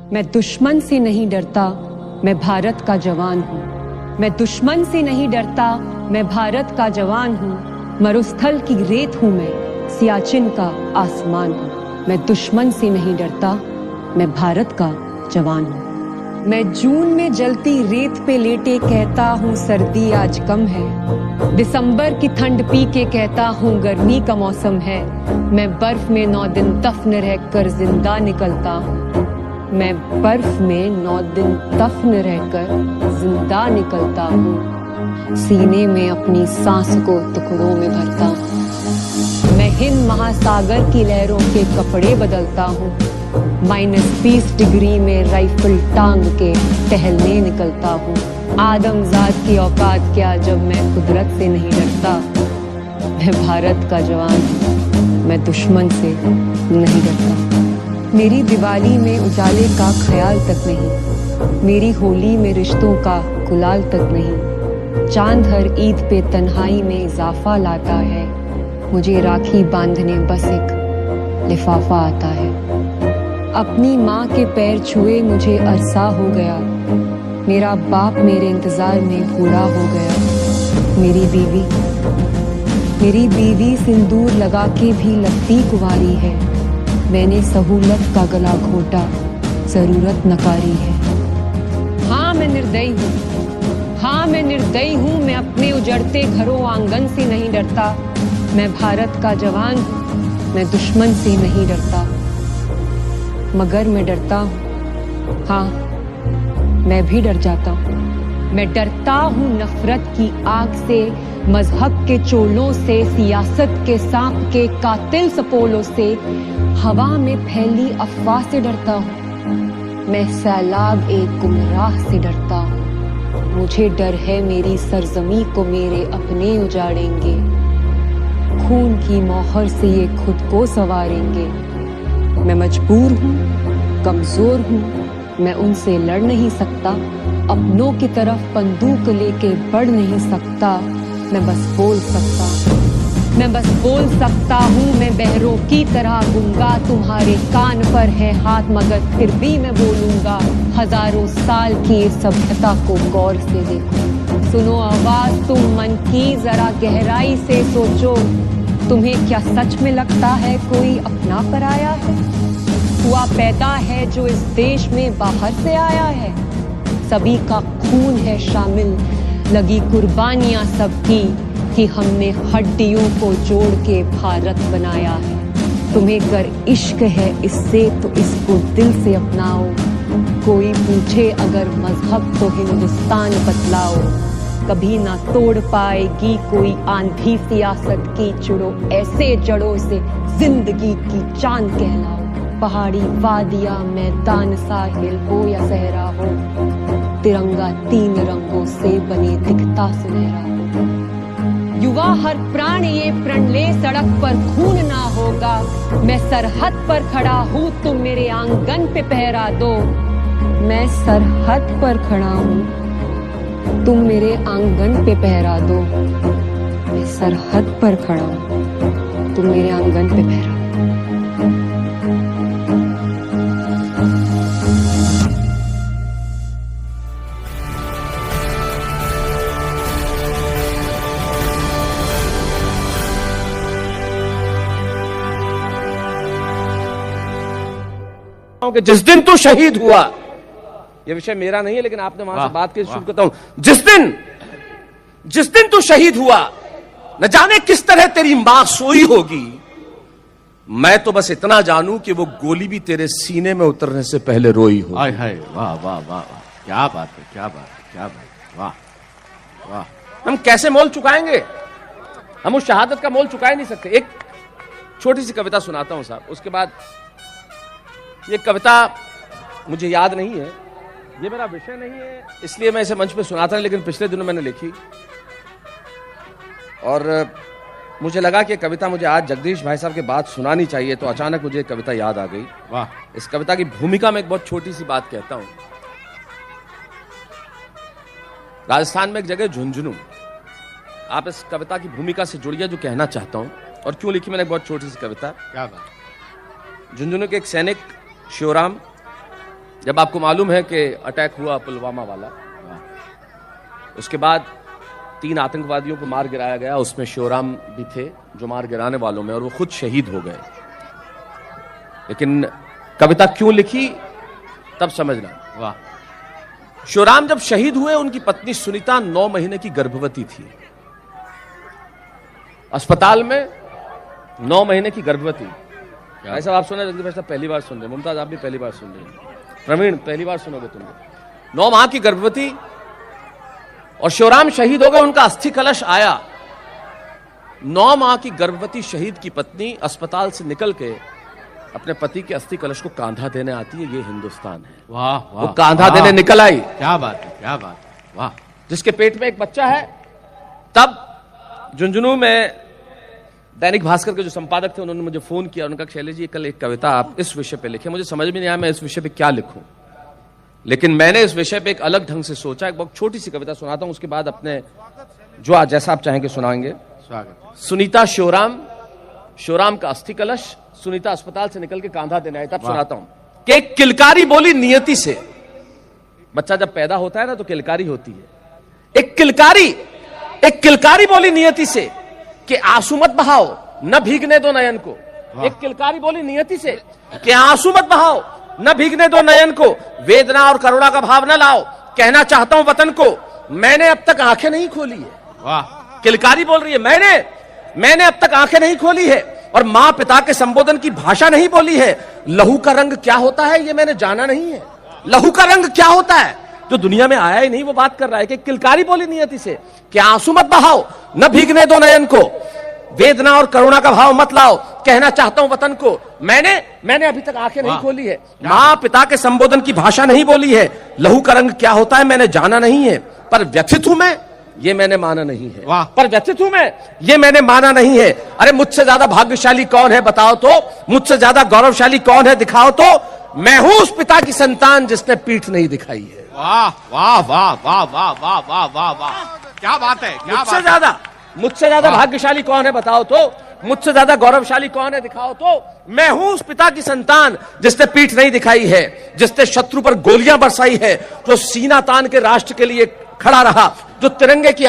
मैं दुश्मन से नहीं डरता, मैं भारत का जवान हूँ। मैं दुश्मन से नहीं डरता, मैं भारत का जवान हूँ। मरुस्थल की रेत हूँ मैं, सियाचिन का आसमान हूँ। मैं दुश्मन से नहीं डरता, मैं भारत का जवान हूँ। मैं जून में जलती रेत पे लेटे कहता हूँ सर्दी आज कम है। दिसंबर की ठंड पी के कहता हूँ गर्मी का मौसम है। मैं बर्फ में 9 दिन दफन रहकर जिंदा निकलता हूँ। मैं बर्फ में 9 दिन दफन रहकर जिंदा निकलता हूँ। सीने में अपनी सांस को टुकड़ों में भरता हूँ। मैं हिंद महासागर की लहरों के कपड़े बदलता हूँ। -20 डिग्री में राइफल टांग के टहलने निकलता हूँ। आदमजाद की औकात क्या जब मैं कुदरत से नहीं डरता। मैं भारत का जवान हूँ, मैं दुश्मन से नहीं डरता। मेरी दिवाली में उजाले का ख्याल तक नहीं, मेरी होली में रिश्तों का गुलाल तक नहीं। चांद हर ईद पे तन्हाई में इजाफा लाता है। मुझे राखी बांधने बस एक लिफाफा आता है। अपनी माँ के पैर छुए मुझे अरसा हो गया। मेरा बाप मेरे इंतजार में बूढ़ा हो गया। मेरी बीवी सिंदूर लगा के भी लगती कुंवारी है। मैंने सहूलत का गला घोटा, जरूरत नकारी है। हाँ मैं निर्दयी हूँ, हाँ मैं निर्दयी हूँ। मैं अपने उजड़ते घरों आंगन से नहीं डरता। मैं भारत का जवान हूँ, मैं दुश्मन से नहीं डरता। मगर मैं डरता हूँ, हाँ मैं भी डर जाता हूँ। मैं डरता हूँ नफरत की आग से, मजहब के चोलों से, सियासत के सांप के कातिल सपोलों से। हवा में फैली अफवाह से डरता हूँ। मैं सैलाब एक गुमराह से डरता हूँ। मुझे डर है मेरी सरजमी को मेरे अपने उजाड़ेंगे। खून की मोहर से ये खुद को संवारेंगे। मैं मजबूर हूँ, कमजोर हूँ, मैं उनसे लड़ नहीं सकता। अपनों की तरफ बंदूक लेके बढ़ नहीं सकता। मैं बस बोल सकता हूँ। मैं बहरों की तरह गूंगा, तुम्हारे कान पर है हाथ मगर फिर भी मैं बोलूंगा। हजारों साल की इस सभ्यता को गौर से देखो। सुनो आवाज तुम मन की, जरा गहराई से सोचो। तुम्हें क्या सच में लगता है कोई अपना पराया है? हुआ पैदा है जो इस देश में बाहर से आया है। सभी का खून है शामिल, लगी कुर्बानियां सबकी, कि हमने हड्डियों को जोड़ के भारत बनाया है। तुम्हें अगर इश्क है इससे तो इसको दिल से अपनाओ। कोई पूछे अगर मजहब तो हिंदुस्तान बतलाओ। कभी ना तोड़ पाएगी कोई आंधी सियासत की। जुड़ो ऐसे जड़ों से जिंदगी की चांद कहलाओ। पहाड़ी वादियां मैदान साहिल हो या सहरा हो, तिरंगा 3 रंगों से बने दिखता सुनहरा हो। युवा हर प्राण ये प्रण ले, सड़क पर खून ना होगा। मैं सरहद पर खड़ा हूँ, तुम मेरे आंगन पे पहरा दो। मैं सरहद पर खड़ा हूँ, तुम मेरे आंगन पे पहरा दो। मैं सरहद पर खड़ा हूँ, तुम मेरे आंगन पे पहरा दो। कि जिस दिन तू शहीद हुआ, यह विषय मेरा नहीं है लेकिन आपने वहां से बात की, शुरू करता हूं। जिस दिन तू शहीद हुआ, न जाने किस तरह तेरी मां सोई होगी। मैं तो बस इतना जानूं कि वो गोली भी तेरे सीने में उतरने से पहले रोई हो। हाय हाय, वाह वाह वाह, क्या बात है, क्या बात है, क्या बात है, वाह वाह। हम कैसे मोल चुकाएंगे? हम उस शहादत का मोल चुका ही नहीं सकते। एक छोटी सी कविता सुनाता हूं साहब, उसके बाद। ये कविता मुझे याद नहीं है, ये मेरा विषय नहीं है, इसलिए मैं इसे मंच पे सुनाता नहीं, लेकिन पिछले दिनों मैंने लिखी और मुझे लगा कि कविता मुझे आज जगदीश भाई साहब के बाद सुनानी चाहिए, तो अचानक मुझे एक कविता याद आ गई। वाह। इस कविता की भूमिका में एक बहुत छोटी सी बात कहता हूं। राजस्थान में एक जगह झुंझुनू, आप इस कविता की भूमिका से जुड़िए जो कहना चाहता हूं। और क्यों लिखी मैंने एक बहुत छोटी सी कविता। क्या बात। झुंझुनू के एक सैनिक शिवराम जब आपको मालूम है कि अटैक हुआ पुलवामा वाला, उसके बाद 3 आतंकवादियों को मार गिराया गया, उसमें शिवराम भी थे जो मार गिराने वालों में, और वो खुद शहीद हो गए। लेकिन कविता क्यों लिखी तब समझना। वाह। शिवराम जब शहीद हुए, उनकी पत्नी सुनीता 9 महीने की गर्भवती थी, अस्पताल में 9 महीने की गर्भवती। ऐसा आप सुने, जगदीश साहब पहली बार सुन रहे, मुमताज आप भी पहली बार सुन रहे, प्रवीण पहली बार सुनोगे तुम। 9 माह की गर्भवती, और शिवराम शहीद हो गए, उनका अस्थि कलश आया। 9 माह की गर्भवती शहीद की पत्नी अस्पताल से निकल के अपने पति के अस्थि कलश को कांधा देने आती है। ये हिंदुस्तान है। वाह वाह। वो कांधा देने निकल आई। क्या बात है, क्या बात है, वाह। जिसके पेट में एक बच्चा है। तब झुंझुनू में दैनिक भास्कर के जो संपादक थे, उन्होंने मुझे फोन किया, उन्होंने कहा शैलेश जी कल एक कविता आप इस विषय पे लिखे। मुझे समझ में नहीं आया मैं इस विषय पे क्या लिखूं, लेकिन मैंने इस विषय पे एक अलग ढंग से सोचा। एक बहुत छोटी सी कविता सुनाता हूं, उसके बाद अपने जो आज जैसा आप चाहेंगे सुनाएंगे। स्वागत। सुनीता शिवराम, शिवराम का अस्थि कलश, सुनीता अस्पताल से निकल के कांधा देने आई। तब सुनाता हूं कि एक किलकारी बोली नियति से। बच्चा जब पैदा होता है ना तो किलकारी होती है। एक किलकारी बोली नियति से कि आंसू मत बहाओ, न भीगने दो नयन को। एक किलकारी बोली नियति से कि आंसू मत बहाओ, न भीगने दो नयन को, वेदना और करुणा का भाव न लाओ, कहना चाहता हूं वतन को, मैंने अब तक आंखें नहीं खोली है। वाह। किलकारी बोल रही है, मैंने अब तक आंखें नहीं खोली है, और मां पिता के संबोधन की भाषा नहीं बोली है। लहू का रंग क्या होता है ये मैंने जाना नहीं है। लहू का रंग क्या होता है जो दुनिया में आया ही नहीं, वो बात कर रहा है कि किलकारी बोली नियति से कि आंसू मत बहाओ, न भीगने दो नयन को, वेदना और करुणा का भाव मत लाओ, कहना चाहता हूं वतन को, मैंने अभी तक आंखें नहीं खोली है। मां पिता के संबोधन की भाषा नहीं बोली है। लहू का रंग क्या होता है मैंने जाना नहीं है, पर व्यथित हूं मैं, ये मैंने माना नहीं है। पर व्यथित हूं मैं, ये मैंने माना नहीं है। अरे मुझसे ज्यादा भाग्यशाली कौन है बताओ तो, मुझसे ज्यादा गौरवशाली कौन है दिखाओ तो, मैं हूं उस पिता की संतान जिसने पीठ नहीं दिखाई है। वाह वाह वाह वाह वाह वाह वाह वाह वाह, क्या बात है, क्या मुझसे ज्यादा भाग्यशाली कौन है बताओ तो, मुझसे ज्यादा गौरवशाली कौन है दिखाओ तो, मैं हूं उस पिता की संतान जिसने पीठ नहीं दिखाई है, जिसने शत्रु पर गोलियां बरसाई है, जो सीना तान के राष्ट्र के लिए खड़ा रहा, जो तिरंगे की